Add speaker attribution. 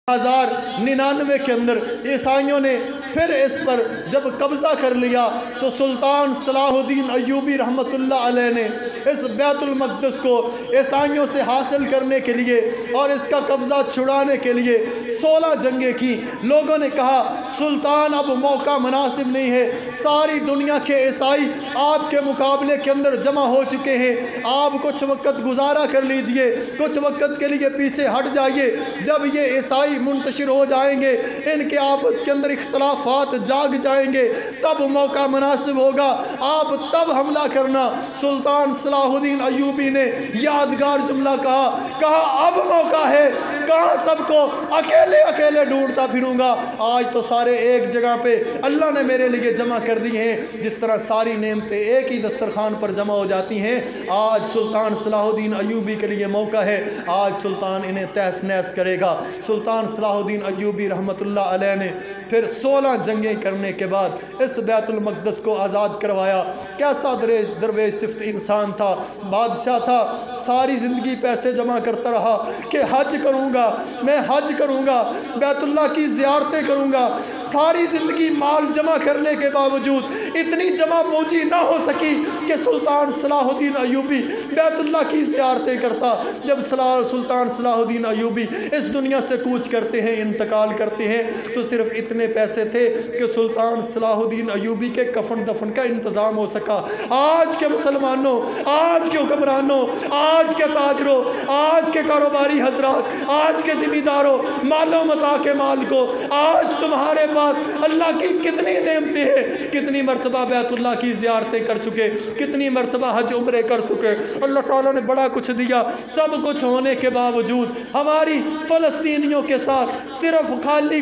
Speaker 1: 1099 के अंदर ईसाइयों ने फिर इस पर जब कब्ज़ा कर लिया तो सुल्तान सलाहुद्दीन अय्यूबी रहमतुल्लाह अलैह ने इस बैतुल मक़दस को ईसाइयों से हासिल करने के लिए और इसका कब्ज़ा छुड़ाने के लिए 16 जंगें की। लोगों ने कहा सुल्तान अब मौका मुनासिब नहीं है, सारी दुनिया के ईसाई आपके मुकाबले के अंदर जमा हो चुके हैं, आप कुछ वक्त गुजारा कर लीजिए, कुछ वक्त के लिए पीछे हट जाइए। जब ये ईसाई मुंतशिर हो जाएंगे, इनके आपस के अंदर इख्तलाफात जाग जाएंगे, तब मौका मुनासिब होगा, आप तब हमला करना। सुल्तान सलाहुद्दीन अय्यूबी ने यादगार जुमला कहा अब मौका है, कहाँ सबको अकेले अकेले ढूंढता फिरूंगा। आज तो सारे एक जगह पे अल्लाह ने मेरे लिए जमा कर दी हैं। जिस तरह सारी नेमतें एक ही दस्तरखान पर जमा हो जाती हैं, आज सुल्तान सलाहुद्दीन अय्यूबी के लिए मौका है। आज सुल्तान इन्हें तहस नहस करेगा। सुल्तान सलाहुद्दीन अय्यूबी रहमतुल्लाह अलैह ने फिर 16 जंगें करने के बाद इस बैतुल मक़दस को आज़ाद करवाया। कैसा दरवेश सिफ्त इंसान था, बादशाह था, सारी ज़िंदगी पैसे जमा करता रहा कि हज करूँगा, मैं हज करूँगा, बैतुल्लाह की ज़ियारतें करूँगा। सारी ज़िंदगी माल जमा करने के बावजूद इतनी जमा पूंजी ना हो सकी कि सुल्तान सलाहुद्दीन अय्यूबी बैतुल्लाह की ज़ियारतें करता। जब सुल्तान सलाहुद्दीन अय्यूबी इस दुनिया से कूच करते हैं, इंतकाल करते हैं, तो सिर्फ इतने पैसे थे कि सुल्तान सलाहुद्दीन अय्यूबी के कफन दफन का इंतज़ाम हो सका। आज के मुसलमानों, आज के हुक्मरानों, आज के ताजरों, आज के कारोबारी हजरात, आज के ज़िम्मेदारों, मालो मता के माल को, आज तुम्हारे पास अल्लाह की कितनी नेमतें हैं, कितनी मरतबा बैतुल्लाह की ज़ियारतें कर चुके, कितनी मरतबा हज उम्रे कर चुके। अल्लाह ताला ने बड़ा कुछ दिया। सब कुछ होने के बावजूद हमारी फ़लस्तीनियों के साथ सिर्फ खाली